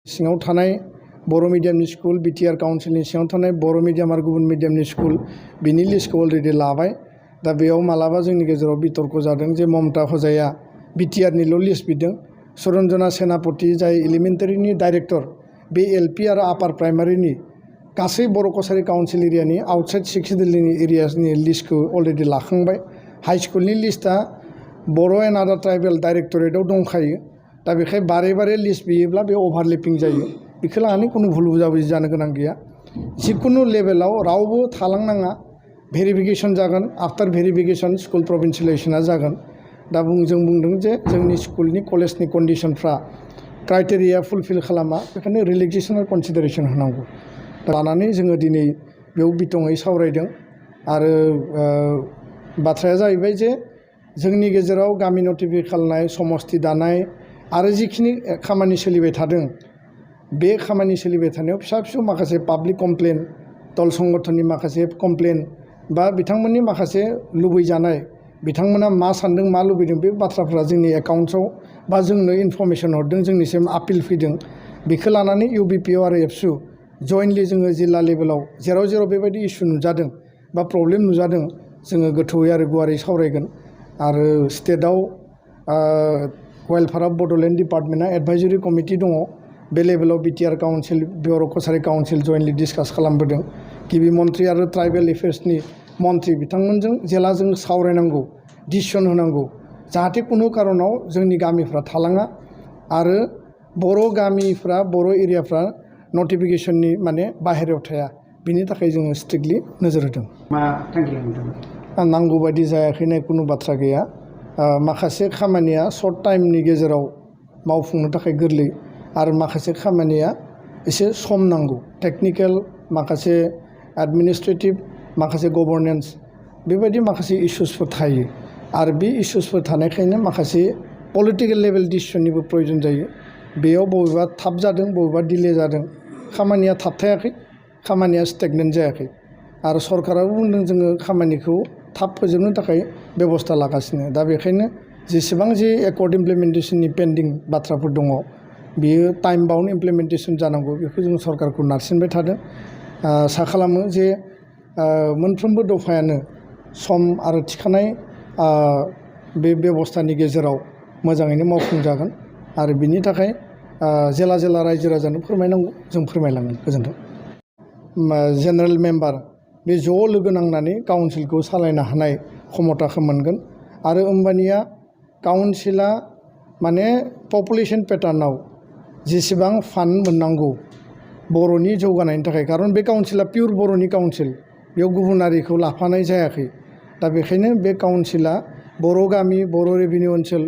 सिङाव थानाय बर' मिडियामनि school BTR काउन्सिलनि सिङाव थानाय बर' मिडियाम आरो गुबुन मिडियामनि स्कुल बिनि लिस्टखौ अलरेडि लाबाय दा बेयाव मालाबा जोंनि गेजेराव बितर्क जादों जे ममता हजाया बिटिआरनिल' लिस्ट बिदों सरन्जना सेनापति जाय एलिमेन्टारिनि डाइरेक्टर बे एलपि आरो आपार प्राइमारिनि गासै बर' कसारि काउन्सिल एरियानि आउटसाइड सिक्सदिल्लीनि एरियासनि लिस्टखौ अलरेडि लाखांबाय हाई स्कुलनि लिस्टआ बर' एन्ड आदार ट्राइबेल डाइरेक्टरेटआव दंखायो दा बेखाय बारे बारे लिस्ट बियोब्ला बे अभारलेपिं जायो बेखौ लानानै खुनु भुल बुजाबुजि जानो गोनां गैया जिखुनु लेभेलाव रावबो थालांनाङा भेरिफिकेसन जागोन आफ्टार भेरिफिकेसन स्कुल प्रभिन्सियेलाइजेसना जागोन दा जों बुंदों जे जोंनि स्कुलनि कलेजनि कन्डिसनफ्रा क्राइटेरिया फुलफिल खालामा बेखायनो रिलेक्सेसन आरो कनसिडारेसन होनांगौ लानानै जोङो दिनै बेयाव बिथङै सावरायदों आरो बाथ्राया जाहैबाय जे जोंनि गेजेराव गामि नटिफाइ खालामनाय समस्ति दानाय आरो जिखिनि खामानि सोलिबाय थादों बे खामानि सोलिबाय थानायाव फिसा फिसौ माखासे पाब्लिक कमप्लेन दल संगठननि माखासे कमप्लेन बा बिथांमोननि माखासे लुबैजानाय बिथांमोना मा सान्दों मा लुबैदों बे बाथ्राफ्रा जोंनि एकाउन्ट्सआव बा जोंनो इनफरमेसन हरदों जोंनिसिम आपिल फैदों बेखौ लानानै इउबिपिअ आरो एबसु जयेन्टलि जोङो जिल्ला लेभेलाव जेराव जेराव बेबायदि इस्यु नुजादों बा प्रब्लेम नुजादों जोङो गोथौयै आरो गुवारै सावरायगोन आरो स्टेटआव वेलफेयार अफ बड'लेण्ड डिपार्टमेन्टआ एडभाइजरि कमिटि दङ बे लेभेलाव बिटिआर काउन्सिल बर' कसारि काउन्सिल जयेन्टलि डिसकास खालामबोदों गिबि मन्त्रि आरो ट्राइबेल एफेयार्सनि मन्त्रि बिथांमोनजों जेला जों सावरायनांगौ डिसिसन होनांगौ जाहाथे खुनु कारनाव जोंनि गामिफ्रा थालाङा आरो बर' गामिफ्रा बर' एरियाफ्रा नटिफिकेसननि माने बाहेरायाव थाया बिनि थाखाय जोङो स्ट्रिक्टलि नोजोर होदों मा थांखि लादों नांगौ बायदि जायाखैनाय खुनु बाथ्रा गैया माखासे खामानिया सर्ट टाइमनि गेजेराव मावफुंनो थाखाय गोरलै आरो माखासे खामानिया एसे सम नांगौ टेक्निकेल माखासे एडमिनिस्ट्रेटिभ माखासे गभर्नेन्स बेबायदि माखासे इस्युसफोर थायो आरो बे इस्युसफोर थानायखायनो माखासे पलिटिकेल लेभेल डिसिसननिबो प्रयोजन जायो बेयाव बबेबा थाब जादों बबेबा डिले जादों खामानिया थाबथायाखै खामानिया स्टेगनेन्ट जायाखै आरो सरकाराबो बुंदों जोङो खामानिखौ थाब फोजोबनो थाखाय बेबस्था लागासिनो दा बेखायनो जेसेबां जे एकर्ड इमप्लिमेन्टेसननि पेन्डिं बाथ्राफोर दङ बियो टाइम बाउन्ड इमप्लिमेन्टेसन जानांगौ बेखौ जों सरकारखौ नारसिनबाय थादों आसा खालामो जे मोनफ्रोमबो दफायानो सम आरो थिखानाय बे बेबस्थानि गेजेराव मोजाङैनो मावफुंजागोन आरो बिनि थाखाय जेला जेला रायजो राजानो फोरमायनांगौ जों फोरमायलांगोन गोजोन्थों जेनेरेल मेम्बार बे ज' लोगो नांनानै काउन्सिलखौ सालायनो हानाय क्षमताखौ मोनगोन आरो होमबानिया काउन्सिला माने पपुलेसन पेटार्नाव जेसेबां फान्ड मोननांगौ बर'नि जौगानायनि थाखाय खारन बे काउन्सिला पियर बर'नि काउन्सिल बेयाव गुबुनारिखौ लाफानाय जायाखै दा बेखायनो बे काउन्सिला बर' गामि बर' रेभिनिउ ओनसोल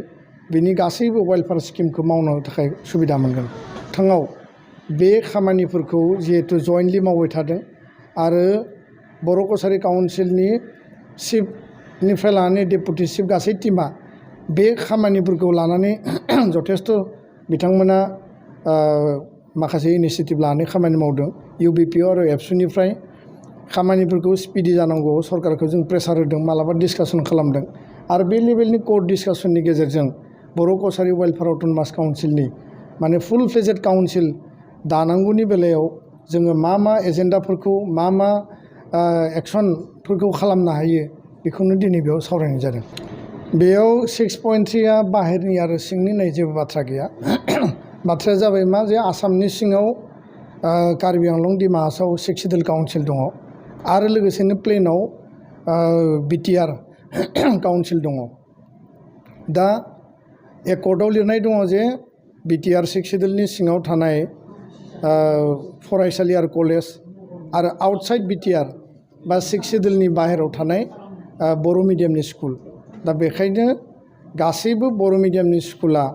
बिनि गासैबो वेलफेयार स्किमखौ मावनो थाखाय सुबिदा मोनगोन थाङाव बे खामानिफोरखौ जिहेतु जयेन्टलि मावबाय थादों आरो बर' कसारि काउन्सिलनि चिफनिफ्राय लानानै डेपुटि चिफ गासै टिमा बे खामानिफोरखौ लानानै जथेस्थ' बिथांमोना माखासे इनिसियेटिभ लानानै खामानि मावदों इउबिपिअ आरो एबसुनिफ्राय खामानिफोरखौ स्पिडि जानांगौ सरकारखौ जों प्रेसार होदों मालाबा डिसकासन खालामदों आरो बे लेभेलनि कर्ट डिसकासननि गेजेरजों बर' कसारि वेलफेयार अट'नमास काउन्सिलनि माने फुल फ्लेजेड काउन्सिल दानांगौनि बेलायाव जोङो मा एजेन्डाफोरखौ मा एक्सनफोरखौ खालामनो हायो बेखौनो दिनै बेयाव सावरायनाय जादों बेयाव 6.3आ बाहेरनि आरो सिंनि होननाय जेबो बाथ्रा गैया बाथ्राया जाबाय मा जे आसामनि सिङाव कार्बि आंलं डिमा हासाव सेक्सिडेल काउन्सिल दङ आरो लोगोसेनो प्लेनाव बिटिआर काउन्सिल दङ दा एकर्डआव लिरनाय दङ जे बिटिआर सेक्सिडेलनि सिङाव थानाय फरायसालि आरो कलेज आरो आउटसाइड बिटिआर बा सेक्सिडेलनि बाहेरायाव थानाय बर' मिडियामनि स्कुल दा बेखायनो गासैबो बर' मिडियामनि स्कुला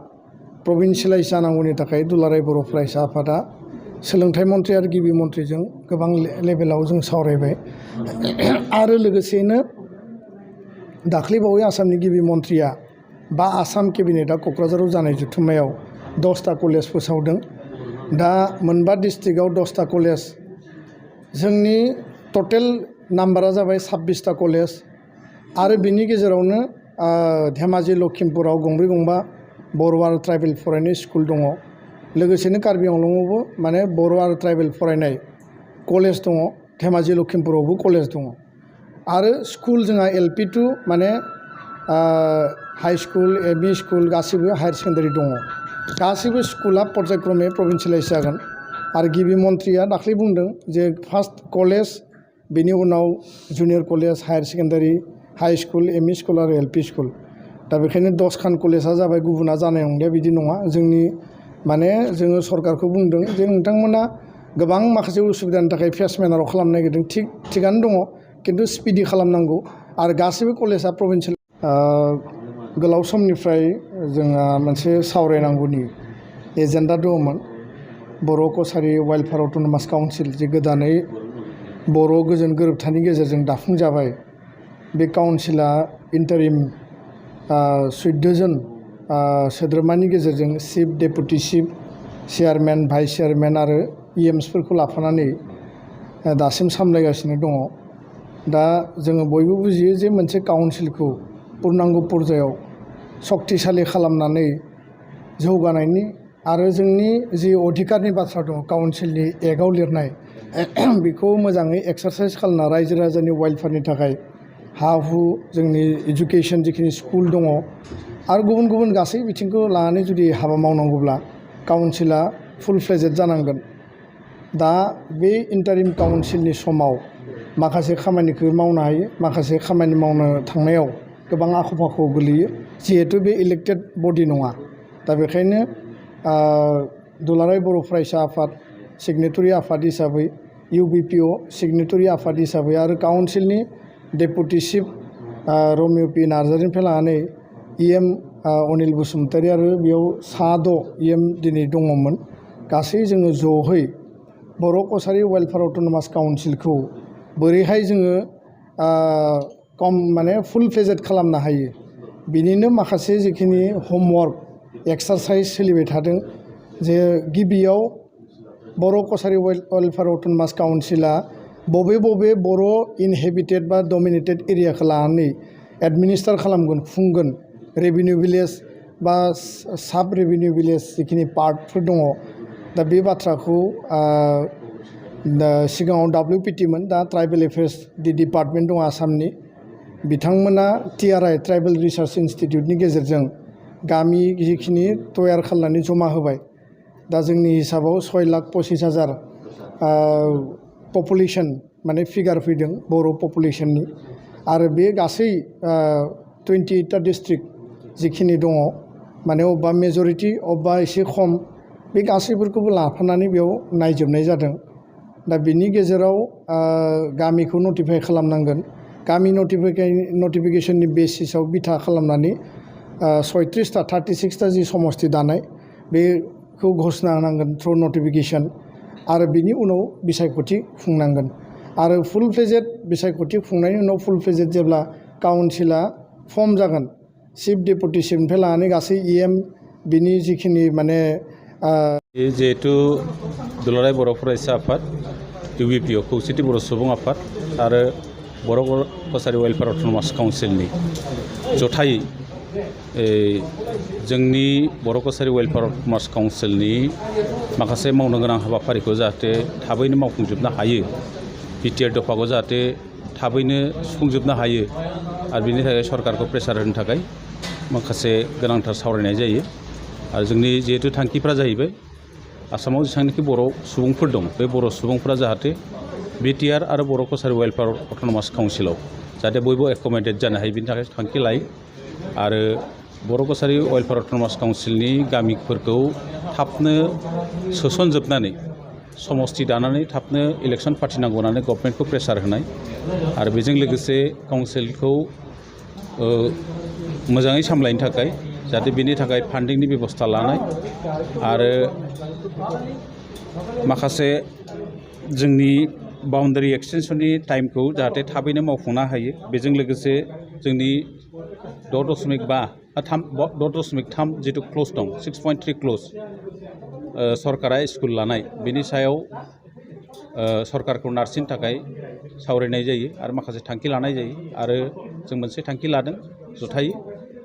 प्रभिन्सियेलाइज जानांगौनि थाखाय दुलाराय बर' फरायसा आफादा सोलोंथाइ मन्थ्रि आरो गिबि मन्थ्रिजों गोबां लेभेलाव जों सावरायबाय आरो लोगोसेनो दाख्लैबावै आसामनि गिबि मन्थ्रिया बा आसाम केबिनेटआ क'क्राझाराव जानाय जथुम्मायाव 10टा कलेज फोसावदों दा मोनबा डिस्ट्रिक्टआव 10टा कलेज जोंनि टटेल नाम्बारा जाबाय 26टा कलेज आरो बिनि गेजेरावनो धेमाजि लखिमपुराव गंब्रै गंबा बर' आरो ट्राइबेल फरायनाय स्कुल दङ लोगोसेनो कार्बि आंलंआवबो माने बर' आरो ट्राइबेल फरायनाय कलेज दङ धेमाजि लखिमपुरावबो कलेज दङ आरो स्कुल जोंहा LP टु माने हाई स्कुल एमइ स्कुल गासिबो हायार सेकेन्डारि दङ गासिबो स्कुला पर्यायक्रमे प्रभिन्सियेलाइज जागोन आरो गिबि मन्थ्रिया दाख्लै बुंदों जे फार्स्ट कलेज बेनि उनाव junior college higher secondary high school ME school आरो LP स्कुल दा बेखायनो 10खान कलेजा जाबाय गुबुना जानाय नंलिया बिदि नङा जोंनि माने जोङो सरकारखौ बुंदों जे नोंथांमोना गोबां माखासे उसुबिदानि थाखाय फेस मेनाराव खालामनो नागिरदों थिगानो दङ खिन्थु स्पिडि खालामनांगौ आरो गासिबो कलेजा प्रभिन्सियेल गोलाव समनिफ्राय जोंहा मोनसे सावरायनांगौनि एजेन्डा दङमोन बर' कसारि वेलफेयार अट'नमास काउन्सिल जे गोदानै बर' गोजोन गोरोबथानि गेजेरजों दाफुंजाबाय बे काउन्सिला इन्टारिम 14 जन सोद्रोमानि गेजेरजों chief deputy chief chairman vice chairman आरो EMsफोरखौ लाफानानै दासिम सामलायगासिनो दङ दा जोङो बयबो बुजियो जे मोनसे काउन्सिलखौ पुर्नांग पर्यायाव सक्तिशालि खालामनानै जौगानायनि आरो जोंनि जि अधिकारनि बाथ्रा दङ काउन्सिलनि एक्टआव लिरनाय बेखौ मोजाङै एक्सारसाइज खालामना रायजो राजानि वेलफेयारनि थाखाय हा हु जोंनि एजुकेशन जिखिनि स्कुल दङ आरो गुबुन गुबुन गासै बिथिंखौ लानानै जुदि हाबा मावनांगौब्ला काउन्सिला फुल फ्लेजेड जानांगोन दा बे इन्टारिम काउन्सिलनि समाव माखासे खामानिखौ मावनो हायो माखासे खामानि मावनो थांनायाव गोबां आख' फाख'आव गोलैयो जिहेतु बे इलेक्टेड बडि नङा दा बेखायनो दुलाराय बर' फरायसा आफाद सिगनेटरि आफाद हिसाबै UBPO सिगनेटरि आफाद हिसाबै आरो काउन्सिलनि डेपुटि चिफ रमिअ पि नार्जारिनिफ्राय लानानै EM अनिल बसुमतारी आरो बेयाव सा 6 EM दिनै दङमोन गासै जोङो ज'है बर' कसारि वेलफेयार अट'नमास काउन्सिलखौ बोरैहाय जोङो माने फुल फ्लेजेड खालामनो हायो बिनिनो माखासे जिखिनि होमवर्क एक्सारसाइज सोलिबाय थादों जे गिबियाव बर' कसारि वेलफेयार अट'नमास काउन्सिला बबे बर' इनहेबिटेड बा डमिनेटेड एरियाखौ लानानै एडमिनिस्ट्रेट खालामगोन खुंगोन रेभिनिउ भिलेज बा साब रेभिनिउ भिलेज जिखिनि पार्टफोर दङ दा बे बाथ्राखौ सिगाङाव WPT मोन दा ट्राइबेल एफेयार्स डिपार्टमेन्ट दङ आसामनि बिथांमोना TRI ट्राइबेल रिसार्च इन्स्टिटिउटनि गेजेरजों गामि जिखिनि तयार खालामनानै जमा होबाय दा जोंनि हिसाबाव 6,25,000 पपुलेसन माने फिगार फैदों बर' पपुलेसननि आरो बे गासै 28टा डिस्ट्रिक्ट जिखिनि दङ माने अबेबा मेजरिटि अबेबा एसे खम बे गासैफोरखौबो लाफानानै बेयाव नायजोबनाय जादों दा बिनि गेजेराव गामिखौ नटिफाइ खालामनांगोन गामि नटिफिकेशननि बेसिसाव बिथा खालामनानै 36टा जि समस्ति दानाय बेखौ घोषणा होनांगोन थ्रु नटिफिकेशन आरो बिनि उनाव बिसायख'थि खुंनांगोन आरो फुल फ्लेजेड बिसायख'थि खुंनायनि उनाव फुल फ्लेजेड जेब्ला काउन्सिला फर्म जागोन चिफ डेपुटि चिफनिफ्राय लानानै गासै EM बिनि जिखिनि माने जिहेतु दुलाराय बर' फरायसा आफाद UBPO खौसेथि बर' सुबुं आफाद आरो बर' कसारि वेलफेयार अट'नमास काउन्सिलनि जथायै जोंनि बर' कसारि वेलफेयार अट'नमास काउन्सिलनि माखासे मावनो गोनां हाबाफारिखौ जाहाथे थाबैनो मावफुंजोबनो हायो BTR दफाखौ जाहाथे थाबैनो सुफुंजोबनो हायो आरो बिनि थाखाय सरकारखौ प्रेसार होनो थाखाय माखासे गोनांथार सावरायनाय जायो आरो जोंनि जिहेतु थांखिफ्रा जाहैबाय आसामाव जेसेबांनाखि बर' सुबुंफोर दं बे बर' सुबुंफोरा जाहाथे BTR आरो बर' कसारि वेलफेयार अट'नमास काउन्सिलाव जाहाथे बयबो एक'मडेट जानो हायो बिनि थाखाय थांखि लायो आरो बर' कसारि वेलफेयार अट'नमास काउन्सिलनि गामिफोरखौ थाबनो सोसनजोबनानै समस्ति दानानै थाबनो इलेक्सन फाथिनांगौ होननानै गभर्नमेन्टखौ प्रेसार होनाय आरो बेजों लोगोसे काउन्सिलखौ मोजाङै सामलायनो थाखाय जाहाथे बेनि थाखाय फान्डिंनि बेबस्था लानाय आरो माखासे जोंनि बाउन्डारि एक्सटेनसननि टाइमखौ जाहाथे थाबैनो मावफुंनो हायो बेजों लोगोसे जोंनि 6.3 जिथु क्ल'ज दं 6.3 क्ल'ज सरकारा स्कुल लानाय बेनि सायाव सरकारखौ नारसिननो थाखाय सावरायनाय जायो आरो माखासे थांखि लानाय जायो आरो जों मोनसे थांखि लादों जथायै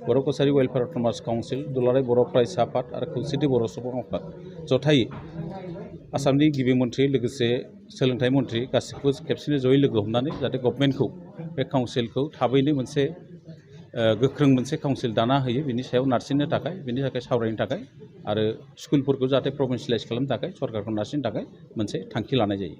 बर' कसारि वेलफेयार अट'नमास काउन्सिल दुलाराय बर' फरायसा आफाद आरो खौसेथि बर' सुबुं आफाद जथायै आसामनि गिबि मन्थ्रि लोगोसे सोलोंथाइ मन्थ्रि गासिखौबो खेबसेनो जयै लोगो हमनानै जाहाथे गभर्नमेन्टखौ बे काउन्सिलखौ थाबैनो मोनसे गोख्रों मोनसे काउन्सिल दाना होयो बिनि सायाव नारसिननो थाखाय बिनि थाखाय सावरायनो थाखाय आरो स्कुलफोरखौ जाहाथे प्रभिन्सियेलाइज खालामनो थाखाय सरकारखौ नारसिननो थाखाय मोनसे थांखि लानाय जायो।